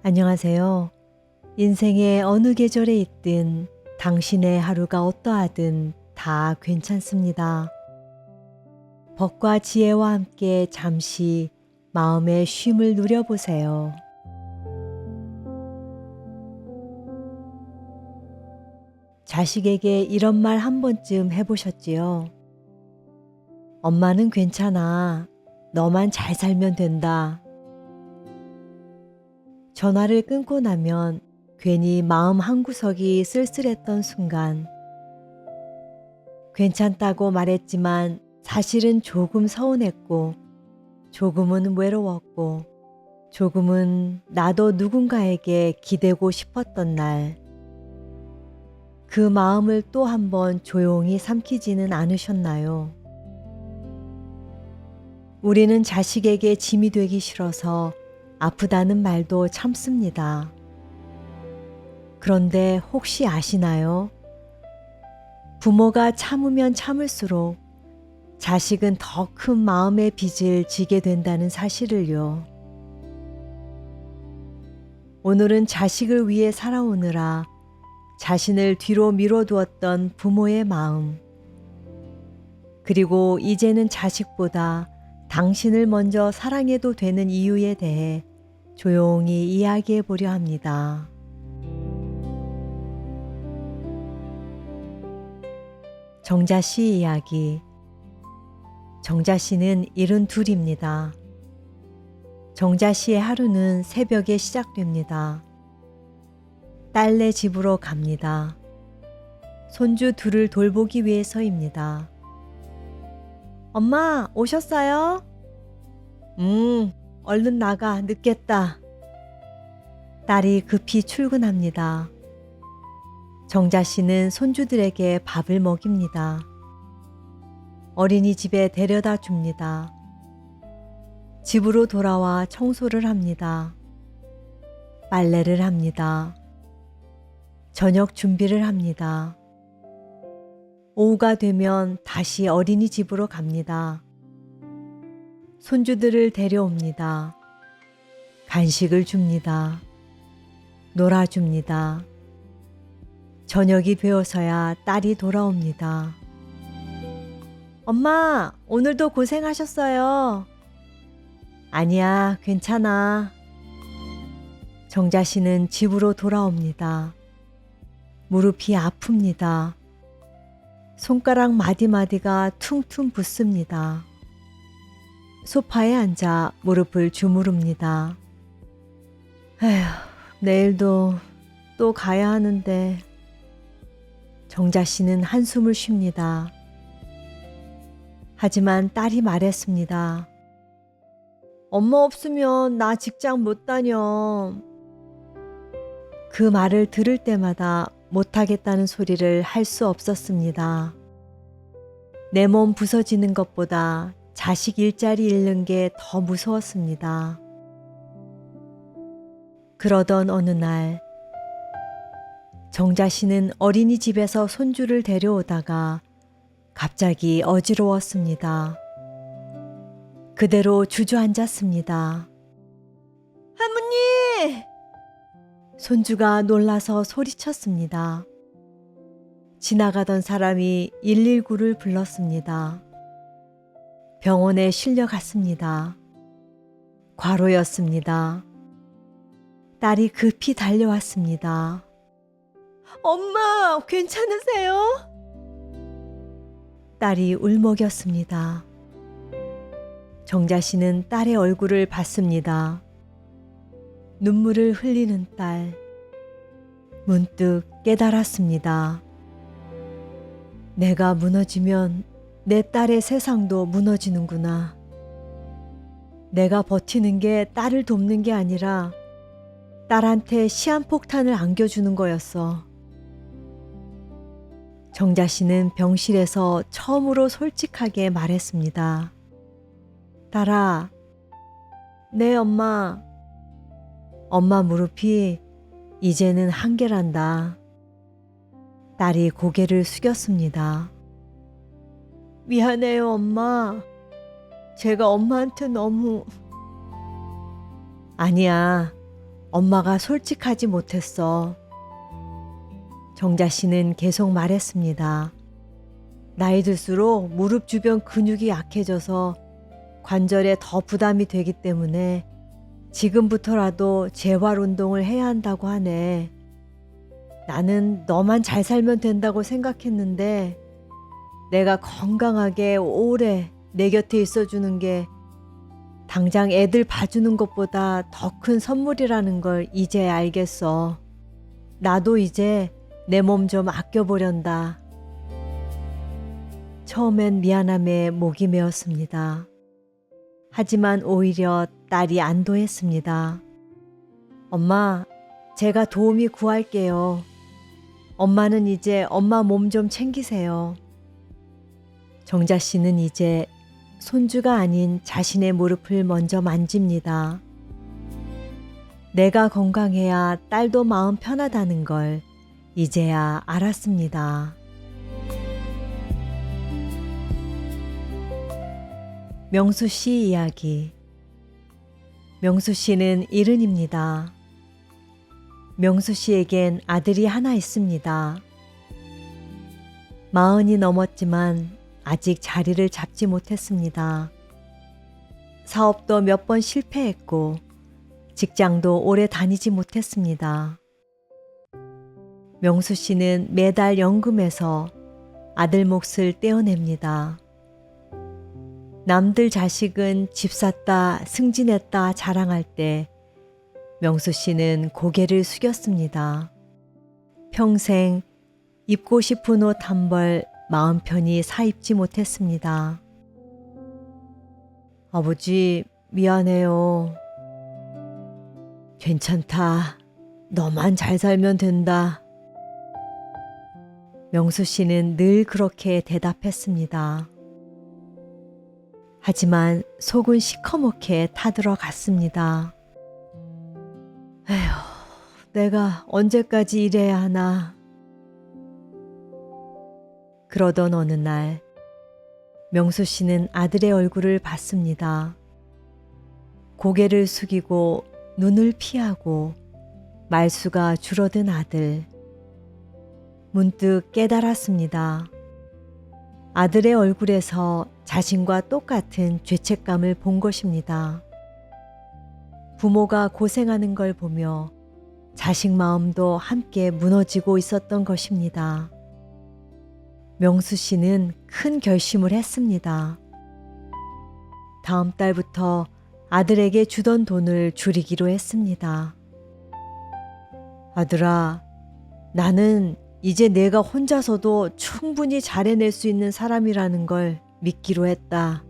안녕하세요. 인생의 어느 계절에 있든 당신의 하루가 어떠하든 다 괜찮습니다. 법과 지혜와 함께 잠시 마음의 쉼을 누려보세요. 자식에게 이런 말 한 번쯤 해보셨지요? 엄마는 괜찮아. 너만 잘 살면 된다. 전화를 끊고 나면 괜히 마음 한구석이 쓸쓸했던 순간, 괜찮다고 말했지만 사실은 조금 서운했고, 조금은 외로웠고, 조금은 나도 누군가에게 기대고 싶었던 날, 그 마음을 또 한 번 조용히 삼키지는 않으셨나요? 우리는 자식에게 짐이 되기 싫어서 아프다는 말도 참습니다. 그런데 혹시 아시나요? 부모가 참으면 참을수록 자식은 더 큰 마음의 빚을 지게 된다는 사실을요. 오늘은 자식을 위해 살아오느라 자신을 뒤로 미뤄두었던 부모의 마음, 그리고 이제는 자식보다 당신을 먼저 사랑해도 되는 이유에 대해 조용히 이야기해 보려 합니다. 정자 씨 이야기. 정자 씨는 72입니다. 정자 씨의 하루는 새벽에 시작됩니다. 딸네 집으로 갑니다. 손주 둘을 돌보기 위해서입니다. 엄마, 오셨어요? 얼른 나가, 늦겠다. 딸이 급히 출근합니다. 정자 씨는 손주들에게 밥을 먹입니다. 어린이집에 데려다 줍니다. 집으로 돌아와 청소를 합니다. 빨래를 합니다. 저녁 준비를 합니다. 오후가 되면 다시 어린이집으로 갑니다. 손주들을 데려옵니다. 간식을 줍니다. 놀아줍니다. 저녁이 되어서야 딸이 돌아옵니다. 엄마, 오늘도 고생하셨어요. 아니야, 괜찮아. 정자 씨는 집으로 돌아옵니다. 무릎이 아픕니다. 손가락 마디마디가 퉁퉁 붓습니다. 소파에 앉아 무릎을 주무릅니다. 에휴, 내일도 또 가야 하는데. 정자 씨는 한숨을 쉽니다. 하지만 딸이 말했습니다. 엄마 없으면 나 직장 못 다녀. 그 말을 들을 때마다 못하겠다는 소리를 할 수 없었습니다. 내 몸 부서지는 것보다 자식 일자리 잃는 게 더 무서웠습니다. 그러던 어느 날, 정자 씨는 어린이집에서 손주를 데려오다가 갑자기 어지러웠습니다. 그대로 주저앉았습니다. 할머니! 손주가 놀라서 소리쳤습니다. 지나가던 사람이 119를 불렀습니다. 병원에 실려갔습니다. 과로였습니다. 딸이 급히 달려왔습니다. 엄마, 괜찮으세요? 딸이 울먹였습니다. 정자 씨는 딸의 얼굴을 봤습니다. 눈물을 흘리는 딸. 문득 깨달았습니다. 내가 무너지면 내 딸의 세상도 무너지는구나. 내가 버티는 게 딸을 돕는 게 아니라 딸한테 시한폭탄을 안겨주는 거였어. 정자 씨는 병실에서 처음으로 솔직하게 말했습니다. 딸아, 네 엄마. 엄마 무릎이 이제는 한계란다. 딸이 고개를 숙였습니다. 미안해요, 엄마. 제가 엄마한테 너무... 아니야. 엄마가 솔직하지 못했어. 정자 씨는 계속 말했습니다. 나이 들수록 무릎 주변 근육이 약해져서 관절에 더 부담이 되기 때문에 지금부터라도 재활 운동을 해야 한다고 하네. 나는 너만 잘 살면 된다고 생각했는데 내가 건강하게 오래 내 곁에 있어주는 게 당장 애들 봐주는 것보다 더 큰 선물이라는 걸 이제 알겠어. 나도 이제 내 몸 좀 아껴보련다. 처음엔 미안함에 목이 메었습니다. 하지만 오히려 딸이 안도했습니다. 엄마, 제가 도움이 구할게요. 엄마는 이제 엄마 몸 좀 챙기세요. 정자 씨는 이제 손주가 아닌 자신의 무릎을 먼저 만집니다. 내가 건강해야 딸도 마음 편하다는 걸 이제야 알았습니다. 명수 씨 이야기. 명수 씨는 70입니다. 명수 씨에겐 아들이 하나 있습니다. 40이 넘었지만 아직 자리를 잡지 못했습니다. 사업도 몇 번 실패했고 직장도 오래 다니지 못했습니다. 명수 씨는 매달 연금에서 아들 몫을 떼어냅니다. 남들 자식은 집 샀다, 승진했다 자랑할 때 명수 씨는 고개를 숙였습니다. 평생 입고 싶은 옷 한 벌 마음 편히 사입지 못했습니다. 아버지, 미안해요. 괜찮다. 너만 잘 살면 된다. 명수 씨는 늘 그렇게 대답했습니다. 하지만 속은 시커멓게 타들어갔습니다. 에휴, 내가 언제까지 이래야 하나. 그러던 어느 날 명수 씨는 아들의 얼굴을 봤습니다. 고개를 숙이고 눈을 피하고 말수가 줄어든 아들. 문득 깨달았습니다. 아들의 얼굴에서 자신과 똑같은 죄책감을 본 것입니다. 부모가 고생하는 걸 보며 자식 마음도 함께 무너지고 있었던 것입니다. 명수 씨는 큰 결심을 했습니다. 다음 달부터 아들에게 주던 돈을 줄이기로 했습니다. 아들아, 나는 이제 내가 혼자서도 충분히 잘 해낼 수 있는 사람이라는 걸 믿기로 했다.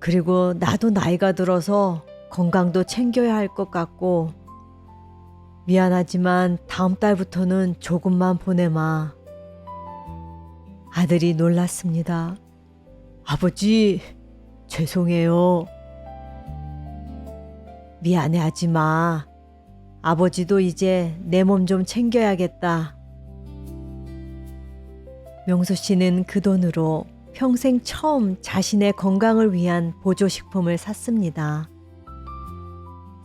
그리고 나도 나이가 들어서 건강도 챙겨야 할 것 같고 미안하지만 다음 달부터는 조금만 보내마. 아들이 놀랐습니다. 아버지, 죄송해요. 미안해하지 마. 아버지도 이제 내 몸 좀 챙겨야겠다. 명수 씨는 그 돈으로 평생 처음 자신의 건강을 위한 보조식품을 샀습니다.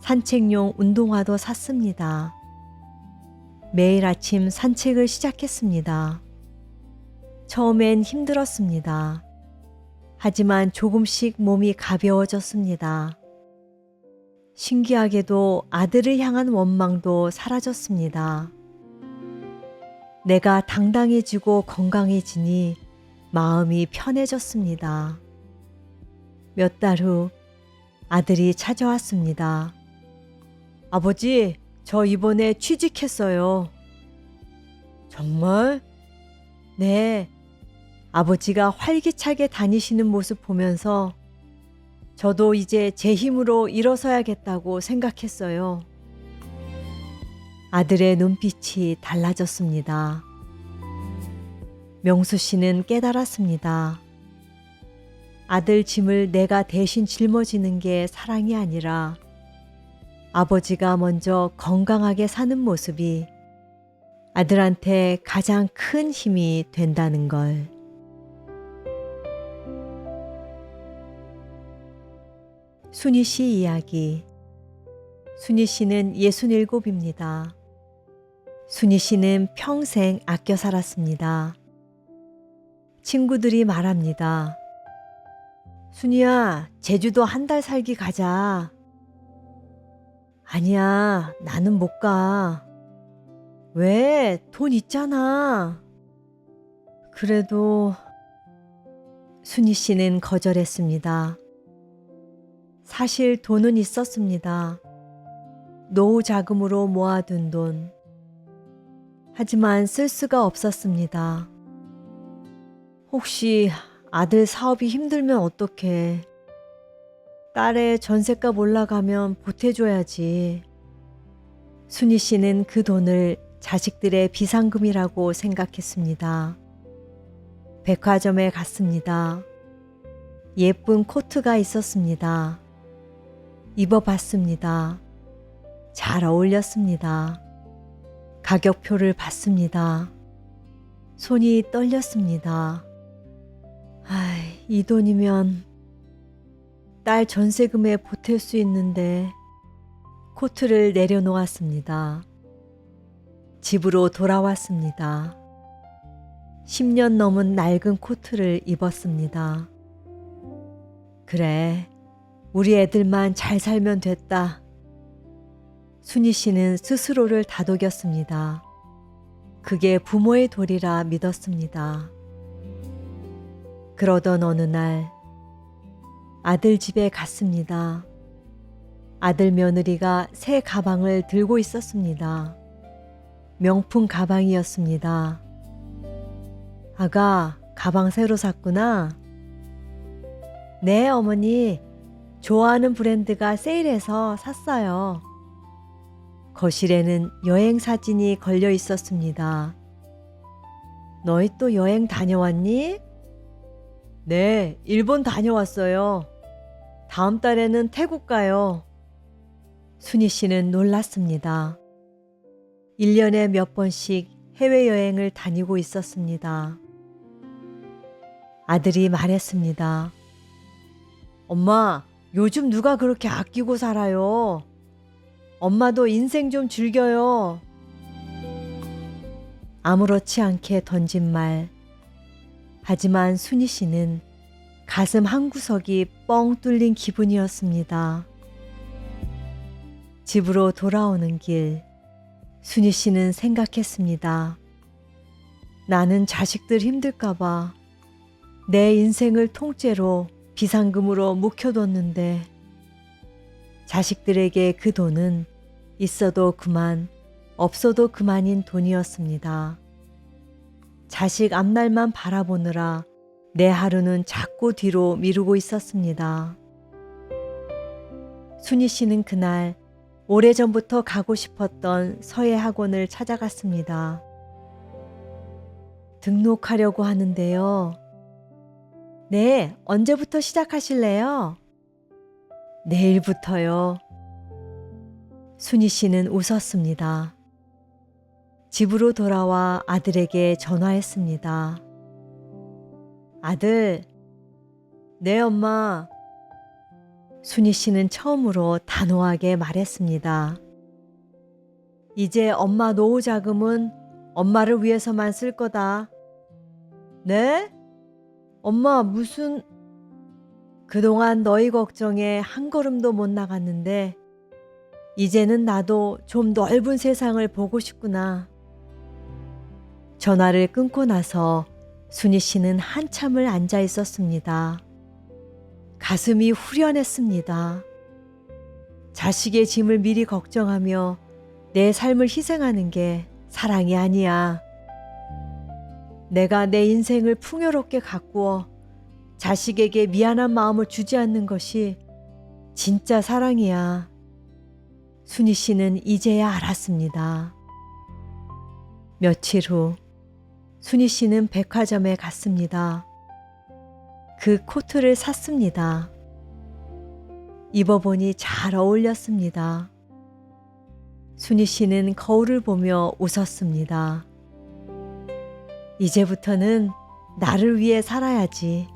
산책용 운동화도 샀습니다. 매일 아침 산책을 시작했습니다. 처음엔 힘들었습니다. 하지만 조금씩 몸이 가벼워졌습니다. 신기하게도 아들을 향한 원망도 사라졌습니다. 내가 당당해지고 건강해지니 마음이 편해졌습니다. 몇 달 후 아들이 찾아왔습니다. 아버지, 저 이번에 취직했어요. 정말? 네. 아버지가 활기차게 다니시는 모습 보면서 저도 이제 제 힘으로 일어서야겠다고 생각했어요. 아들의 눈빛이 달라졌습니다. 명수 씨는 깨달았습니다. 아들 짐을 내가 대신 짊어지는 게 사랑이 아니라 아버지가 먼저 건강하게 사는 모습이 아들한테 가장 큰 힘이 된다는 걸. 순희 씨 이야기. 순희 씨는 67입니다. 순희 씨는 평생 아껴 살았습니다. 친구들이 말합니다. 순희야, 제주도 한 달 살기 가자. 아니야, 나는 못 가. 왜? 돈 있잖아. 그래도 순희 씨는 거절했습니다. 사실 돈은 있었습니다. 노후 자금으로 모아둔 돈. 하지만 쓸 수가 없었습니다. 혹시 아들 사업이 힘들면 어떡해. 딸의 전셋값 올라가면 보태줘야지. 순희 씨는 그 돈을 자식들의 비상금이라고 생각했습니다. 백화점에 갔습니다. 예쁜 코트가 있었습니다. 입어봤습니다. 잘 어울렸습니다. 가격표를 봤습니다. 손이 떨렸습니다. 이 돈이면 딸 전세금에 보탤 수 있는데. 코트를 내려놓았습니다. 집으로 돌아왔습니다. 10년 넘은 낡은 코트를 입었습니다. 그래, 우리 애들만 잘 살면 됐다. 순희 씨는 스스로를 다독였습니다. 그게 부모의 도리라 믿었습니다. 그러던 어느 날 아들 집에 갔습니다. 아들 며느리가 새 가방을 들고 있었습니다. 명품 가방이었습니다. 아가, 가방 새로 샀구나. 네, 어머니. 좋아하는 브랜드가 세일해서 샀어요. 거실에는 여행 사진이 걸려 있었습니다. 너희 또 여행 다녀왔니? 네, 일본 다녀왔어요. 다음 달에는 태국 가요. 순희 씨는 놀랐습니다. 1년에 몇 번씩 해외여행을 다니고 있었습니다. 아들이 말했습니다. 엄마, 요즘 누가 그렇게 아끼고 살아요? 엄마도 인생 좀 즐겨요. 아무렇지 않게 던진 말. 하지만 순희 씨는 가슴 한구석이 뻥 뚫린 기분이었습니다. 집으로 돌아오는 길, 순희 씨는 생각했습니다. 나는 자식들 힘들까봐 내 인생을 통째로 비상금으로 묵혀뒀는데 자식들에게 그 돈은 있어도 그만, 없어도 그만인 돈이었습니다. 자식 앞날만 바라보느라 내 하루는 자꾸 뒤로 미루고 있었습니다. 순희 씨는 그날 오래전부터 가고 싶었던 서예 학원을 찾아갔습니다. 등록하려고 하는데요. 네, 언제부터 시작하실래요? 내일부터요. 순희 씨는 웃었습니다. 집으로 돌아와 아들에게 전화했습니다. 아들, 네 엄마. 순희 씨는 처음으로 단호하게 말했습니다. 이제 엄마 노후 자금은 엄마를 위해서만 쓸 거다. 네? 엄마 무슨... 그동안 너희 걱정에 한 걸음도 못 나갔는데 이제는 나도 좀 넓은 세상을 보고 싶구나. 전화를 끊고 나서 순희 씨는 한참을 앉아 있었습니다. 가슴이 후련했습니다. 자식의 짐을 미리 걱정하며 내 삶을 희생하는 게 사랑이 아니야. 내가 내 인생을 풍요롭게 가꾸어 자식에게 미안한 마음을 주지 않는 것이 진짜 사랑이야. 순희 씨는 이제야 알았습니다. 며칠 후 순희 씨는 백화점에 갔습니다. 그 코트를 샀습니다. 입어보니 잘 어울렸습니다. 순희 씨는 거울을 보며 웃었습니다. 이제부터는 나를 위해 살아야지.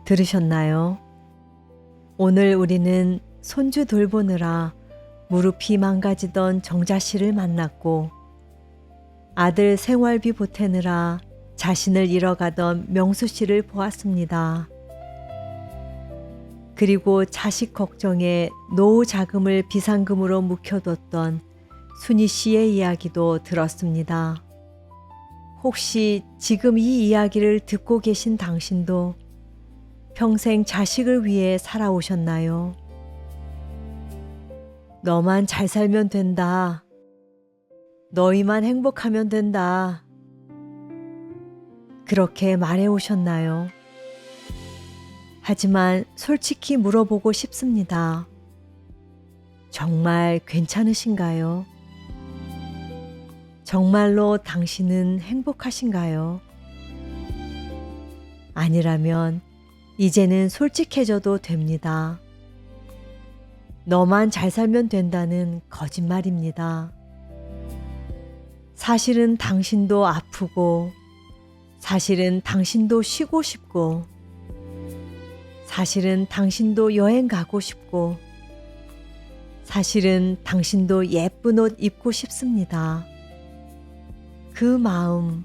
들으셨나요? 오늘 우리는 손주 돌보느라 무릎이 망가지던 정자 씨를 만났고 아들 생활비 보태느라 자신을 잃어가던 명수 씨를 보았습니다. 그리고 자식 걱정에 노후 자금을 비상금으로 묵혀뒀던 순희 씨의 이야기도 들었습니다. 혹시 지금 이 이야기를 듣고 계신 당신도 평생 자식을 위해 살아오셨나요? 너만 잘 살면 된다. 너희만 행복하면 된다. 그렇게 말해오셨나요? 하지만 솔직히 물어보고 싶습니다. 정말 괜찮으신가요? 정말로 당신은 행복하신가요? 아니라면 이제는 솔직해져도 됩니다. 너만 잘 살면 된다는 거짓말입니다. 사실은 당신도 아프고, 사실은 당신도 쉬고 싶고, 사실은 당신도 여행 가고 싶고, 사실은 당신도 예쁜 옷 입고 싶습니다. 그 마음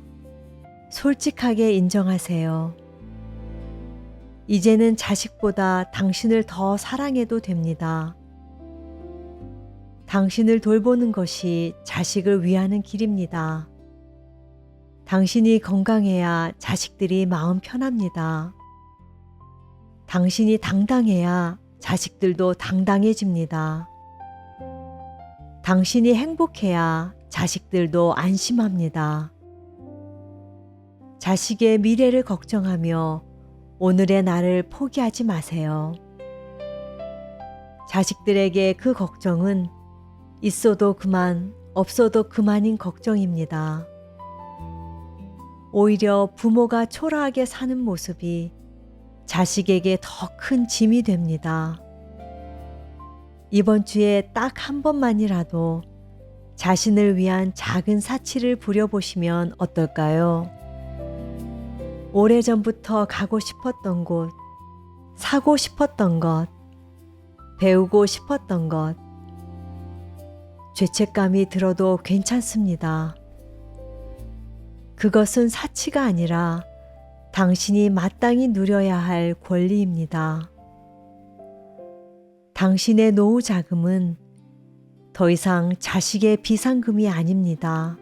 솔직하게 인정하세요. 이제는 자식보다 당신을 더 사랑해도 됩니다. 당신을 돌보는 것이 자식을 위하는 길입니다. 당신이 건강해야 자식들이 마음 편합니다. 당신이 당당해야 자식들도 당당해집니다. 당신이 행복해야 자식들도 안심합니다. 자식의 미래를 걱정하며 오늘의 나를 포기하지 마세요. 자식들에게 그 걱정은 있어도 그만, 없어도 그만인 걱정입니다. 오히려 부모가 초라하게 사는 모습이 자식에게 더 큰 짐이 됩니다. 이번 주에 딱 한 번만이라도 자신을 위한 작은 사치를 부려보시면 어떨까요? 오래전부터 가고 싶었던 곳, 사고 싶었던 것, 배우고 싶었던 것, 죄책감이 들어도 괜찮습니다. 그것은 사치가 아니라 당신이 마땅히 누려야 할 권리입니다. 당신의 노후 자금은 더 이상 자식의 비상금이 아닙니다.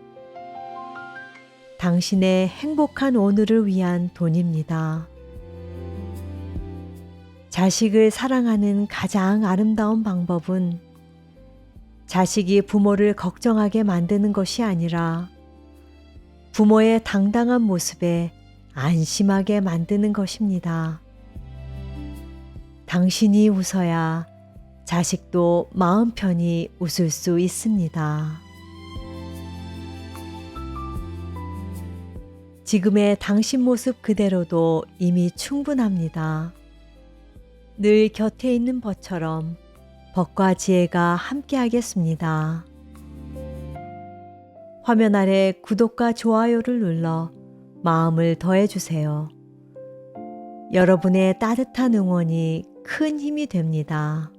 당신의 행복한 오늘을 위한 돈입니다. 자식을 사랑하는 가장 아름다운 방법은 자식이 부모를 걱정하게 만드는 것이 아니라 부모의 당당한 모습에 안심하게 만드는 것입니다. 당신이 웃어야 자식도 마음 편히 웃을 수 있습니다. 지금의 당신 모습 그대로도 이미 충분합니다. 늘 곁에 있는 벗처럼 벗과 지혜가 함께하겠습니다. 화면 아래 구독과 좋아요를 눌러 마음을 더해주세요. 여러분의 따뜻한 응원이 큰 힘이 됩니다.